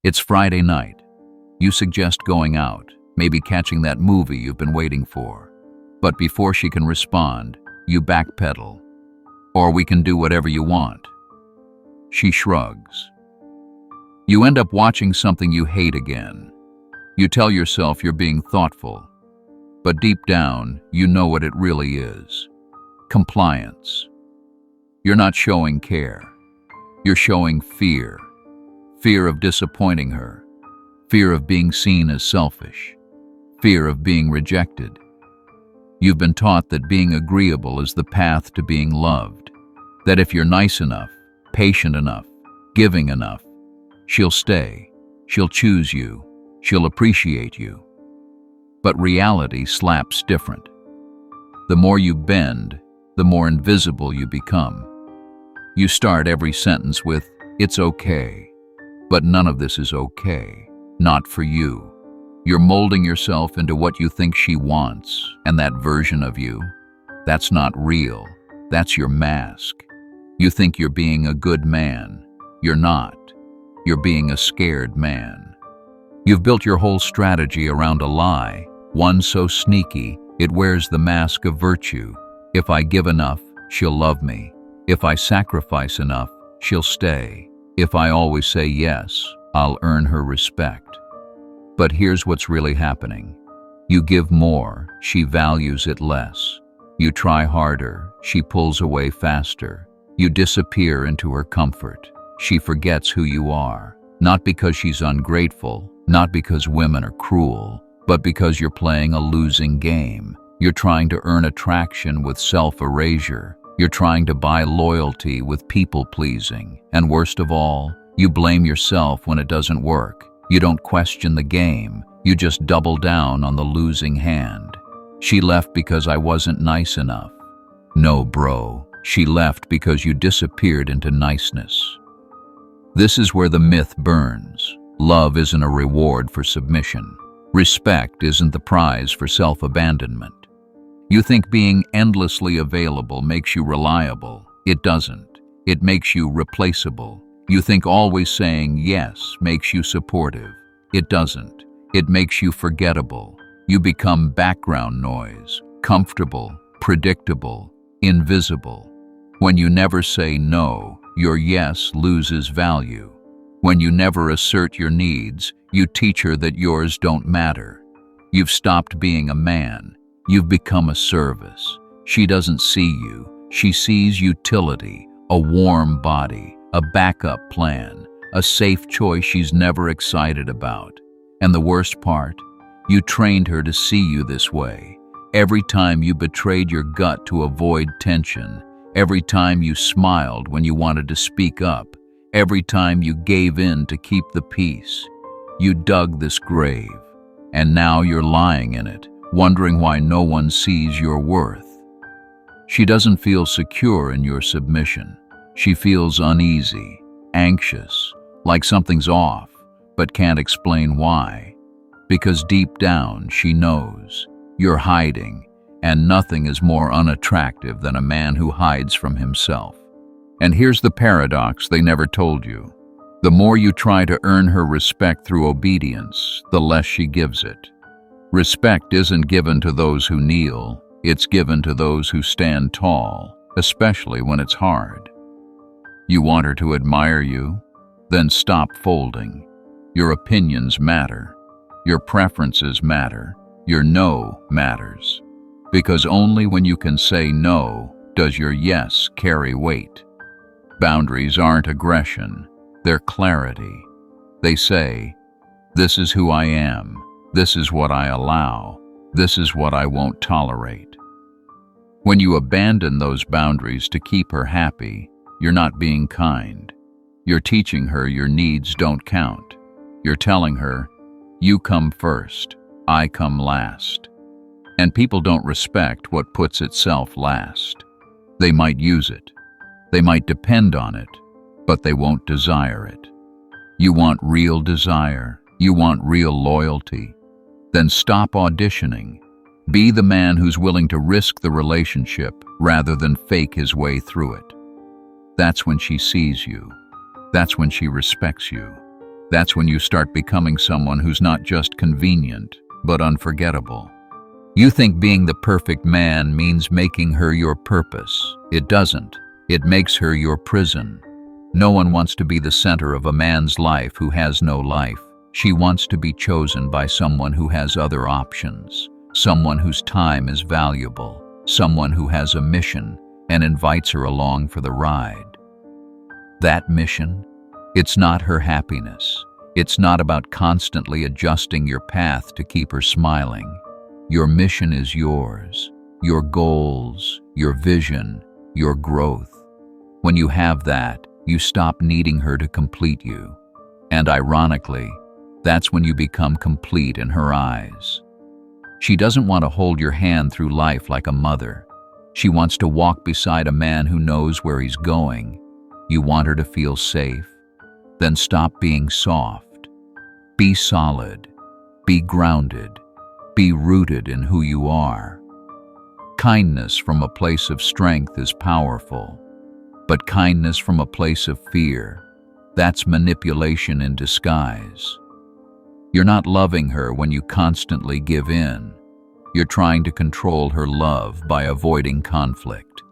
It's Friday night. You suggest going out, maybe catching that movie you've been waiting for. But before she can respond, you backpedal. Or we can do whatever you want. She shrugs. You end up watching something you hate again. You tell yourself you're being thoughtful, but deep down, you know what it really is. Compliance. You're not showing care. You're showing fear. Fear of disappointing her. Fear of being seen as selfish. Fear of being rejected. You've been taught that being agreeable is the path to being loved. That if you're nice enough, patient enough, giving enough, she'll stay, she'll choose you, she'll appreciate you. But reality slaps different. The more you bend, the more invisible you become. You start every sentence with, "It's okay." But none of this is okay. Not for you. You're molding yourself into what you think she wants, and that version of you, that's not real. That's your mask. You think you're being a good man. You're not. You're being a scared man. You've built your whole strategy around a lie, one so sneaky, it wears the mask of virtue. If I give enough, she'll love me. If I sacrifice enough, she'll stay. If I always say yes, I'll earn her respect. But here's what's really happening. You give more, she values it less. You try harder, she pulls away faster. You disappear into her comfort. She forgets who you are. Not because she's ungrateful, not because women are cruel, but because you're playing a losing game. You're trying to earn attraction with self-erasure. You're trying to buy loyalty with people-pleasing. And worst of all, you blame yourself when it doesn't work. You don't question the game. You just double down on the losing hand. She left because I wasn't nice enough. No, bro. She left because you disappeared into niceness. This is where the myth burns. Love isn't a reward for submission. Respect isn't the prize for self-abandonment. You think being endlessly available makes you reliable. It doesn't. It makes you replaceable. You think always saying yes makes you supportive. It doesn't. It makes you forgettable. You become background noise, comfortable, predictable, invisible. When you never say no, your yes loses value. When you never assert your needs, you teach her that yours don't matter. You've stopped being a man. You've become a service. She doesn't see you. She sees utility, a warm body, a backup plan, a safe choice she's never excited about. And the worst part, you trained her to see you this way. Every time you betrayed your gut to avoid tension, every time you smiled when you wanted to speak up, every time you gave in to keep the peace, you dug this grave. And now you're lying in it, wondering why no one sees your worth. She doesn't feel secure in your submission. She feels uneasy, anxious, like something's off, but can't explain why. Because deep down, she knows you're hiding, and nothing is more unattractive than a man who hides from himself. And here's the paradox they never told you. The more you try to earn her respect through obedience, the less she gives it. Respect isn't given to those who kneel, it's given to those who stand tall, especially when it's hard. You want her to admire you? Then stop folding. Your opinions matter. Your preferences matter. Your no matters. Because only when you can say no does your yes carry weight. Boundaries aren't aggression, they're clarity. They say, this is who I am. This is what I allow. This is what I won't tolerate. When you abandon those boundaries to keep her happy, you're not being kind. You're teaching her your needs don't count. You're telling her, you come first, I come last. And people don't respect what puts itself last. They might use it. They might depend on it, but they won't desire it. You want real desire. You want real loyalty. Then stop auditioning. Be the man who's willing to risk the relationship rather than fake his way through it. That's when she sees you. That's when she respects you. That's when you start becoming someone who's not just convenient, but unforgettable. You think being the perfect man means making her your purpose. It doesn't. It makes her your prison. No one wants to be the center of a man's life who has no life. She wants to be chosen by someone who has other options, someone whose time is valuable, someone who has a mission and invites her along for the ride. That mission? It's not her happiness. It's not about constantly adjusting your path to keep her smiling. Your mission is yours, your goals, your vision, your growth. When you have that, you stop needing her to complete you. And ironically, that's when you become complete in her eyes. She doesn't want to hold your hand through life like a mother. She wants to walk beside a man who knows where he's going. You want her to feel safe? Then stop being soft. Be solid. Be grounded. Be rooted in who you are. Kindness from a place of strength is powerful, but kindness from a place of fear, that's manipulation in disguise. You're not loving her when you constantly give in. You're trying to control her love by avoiding conflict.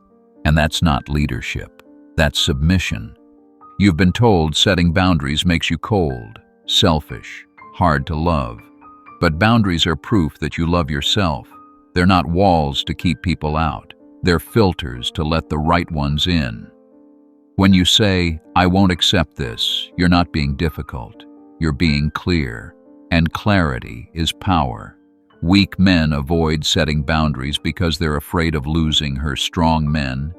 And that's not leadership, that's submission. You've been told setting boundaries makes you cold, selfish, hard to love. But boundaries are proof that you love yourself. They're not walls to keep people out. They're filters to let the right ones in. When you say, "I won't accept this," you're not being difficult. You're being clear. And clarity is power. Weak men avoid setting boundaries because they're afraid of losing her strong men.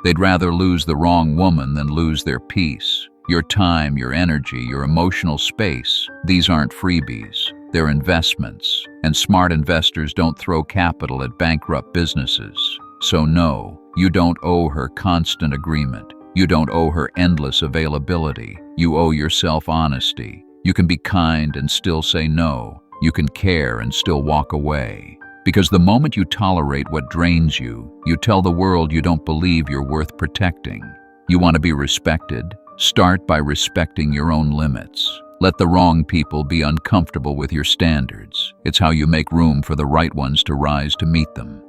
They'd rather lose the wrong woman than lose their peace. Your time, your energy, your emotional space, these aren't freebies. They're investments, and smart investors don't throw capital at bankrupt businesses. So no, you don't owe her constant agreement. You don't owe her endless availability. You owe yourself honesty. You can be kind and still say no. You can care and still walk away. Because the moment you tolerate what drains you, you tell the world you don't believe you're worth protecting. You want to be respected? Start by respecting your own limits. Let the wrong people be uncomfortable with your standards. It's how you make room for the right ones to rise to meet them.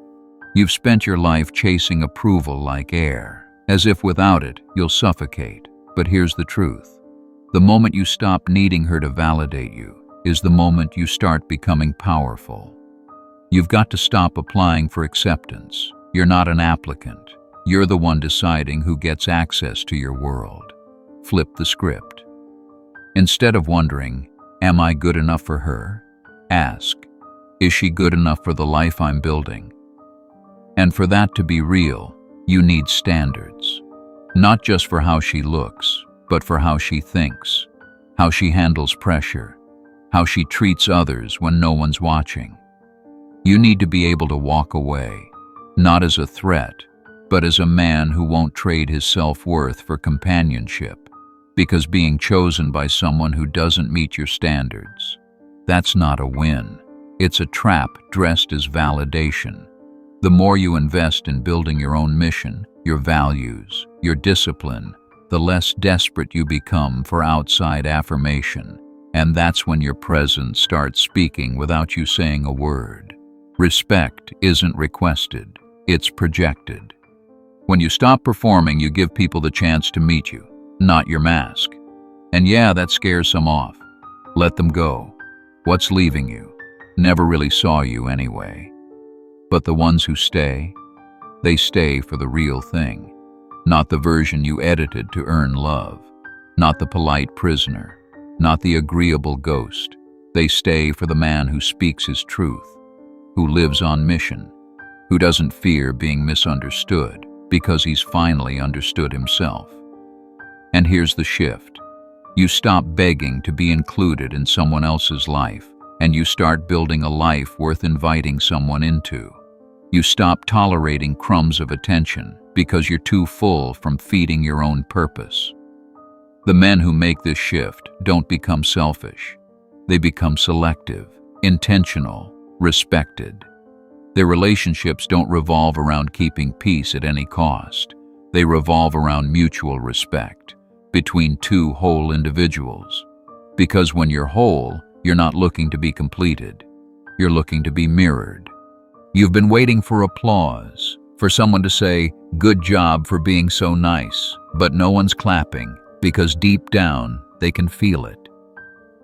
You've spent your life chasing approval like air, as if without it, you'll suffocate. But here's the truth. The moment you stop needing her to validate you is the moment you start becoming powerful. You've got to stop applying for acceptance. You're not an applicant. You're the one deciding who gets access to your world. Flip the script. Instead of wondering, "Am I good enough for her?" ask, "Is she good enough for the life I'm building?" And for that to be real, you need standards. Not just for how she looks, but for how she thinks, how she handles pressure, how she treats others when no one's watching. You need to be able to walk away, not as a threat, but as a man who won't trade his self-worth for companionship. Because being chosen by someone who doesn't meet your standards, that's not a win. It's a trap dressed as validation. The more you invest in building your own mission, your values, your discipline, the less desperate you become for outside affirmation. And that's when your presence starts speaking without you saying a word. Respect isn't requested, it's projected. When you stop performing, you give people the chance to meet you, not your mask. And yeah, that scares some off. Let them go. What's leaving you? Never really saw you anyway. But the ones who stay, they stay for the real thing. Not the version you edited to earn love. Not the polite prisoner. Not the agreeable ghost. They stay for the man who speaks his truth, who lives on mission, who doesn't fear being misunderstood because he's finally understood himself. And here's the shift. You stop begging to be included in someone else's life, and you start building a life worth inviting someone into. You stop tolerating crumbs of attention because you're too full from feeding your own purpose. The men who make this shift don't become selfish. They become selective, intentional, respected. Their relationships don't revolve around keeping peace at any cost. They revolve around mutual respect between two whole individuals. Because when you're whole, you're not looking to be completed. You're looking to be mirrored. You've been waiting for applause, for someone to say, "Good job for being so nice," but no one's clapping because deep down they can feel it.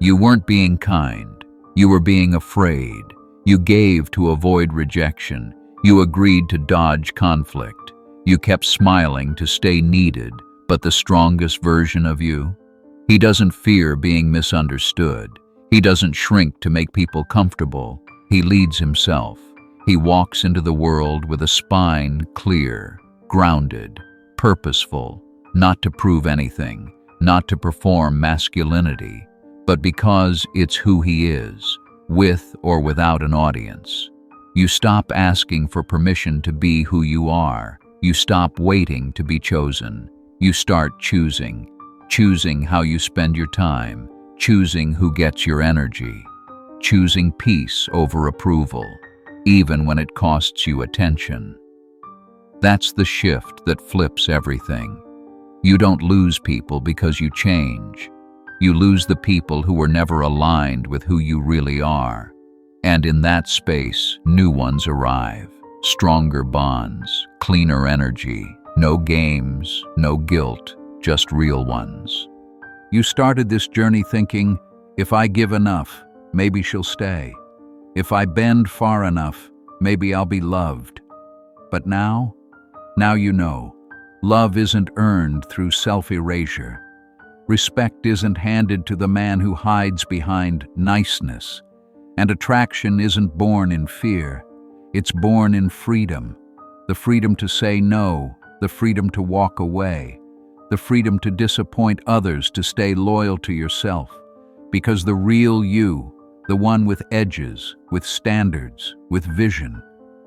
You weren't being kind. You were being afraid. You gave to avoid rejection. You agreed to dodge conflict. You kept smiling to stay needed, but the strongest version of you? He doesn't fear being misunderstood. He doesn't shrink to make people comfortable. He leads himself. He walks into the world with a spine clear, grounded, purposeful, not to prove anything, not to perform masculinity, but because it's who he is, with or without an audience. You stop asking for permission to be who you are. You stop waiting to be chosen. You start choosing how you spend your time, choosing who gets your energy, choosing peace over approval, even when it costs you attention. That's the shift that flips everything. You don't lose people because you change. You lose the people who were never aligned with who you really are. And in that space, new ones arrive. Stronger bonds, cleaner energy, no games, no guilt, just real ones. You started this journey thinking, if I give enough, maybe she'll stay. If I bend far enough, maybe I'll be loved. But now you know, love isn't earned through self-erasure. Respect isn't handed to the man who hides behind niceness. And attraction isn't born in fear. It's born in freedom. The freedom to say no, the freedom to walk away, the freedom to disappoint others, to stay loyal to yourself. Because the real you, the one with edges, with standards, with vision,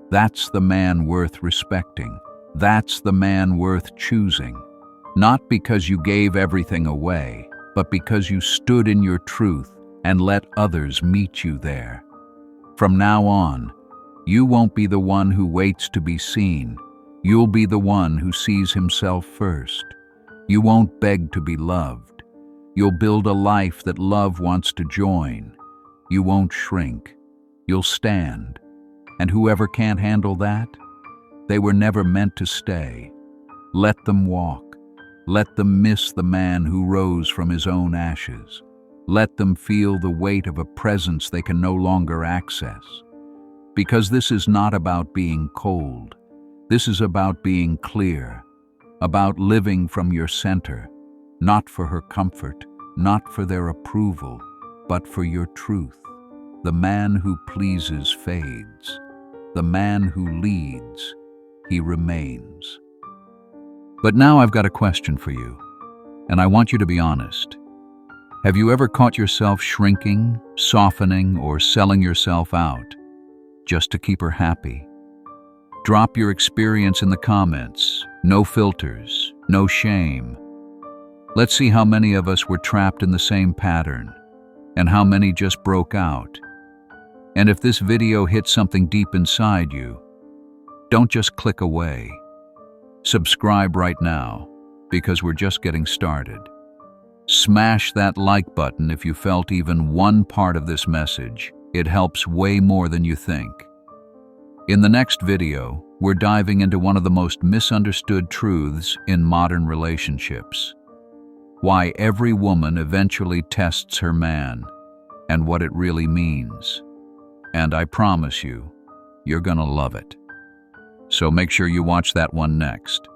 that's the man worth respecting. That's the man worth choosing. Not because you gave everything away, but because you stood in your truth and let others meet you there. From now on, you won't be the one who waits to be seen. You'll be the one who sees himself first. You won't beg to be loved. You'll build a life that love wants to join. You won't shrink. You'll stand. And whoever can't handle that, they were never meant to stay. Let them walk. Let them miss the man who rose from his own ashes. Let them feel the weight of a presence they can no longer access. Because this is not about being cold. This is about being clear, about living from your center, not for her comfort, not for their approval, but for your truth. The man who pleases fades. The man who leads, he remains. But now I've got a question for you, and I want you to be honest. Have you ever caught yourself shrinking, softening, or selling yourself out just to keep her happy? Drop your experience in the comments. No filters, no shame. Let's see how many of us were trapped in the same pattern, and how many just broke out. And if this video hit something deep inside you, don't just click away. Subscribe right now, because we're just getting started. Smash that like button if you felt even one part of this message. It helps way more than you think. In the next video, we're diving into one of the most misunderstood truths in modern relationships. Why every woman eventually tests her man, and what it really means. And I promise you, you're gonna love it. So make sure you watch that one next.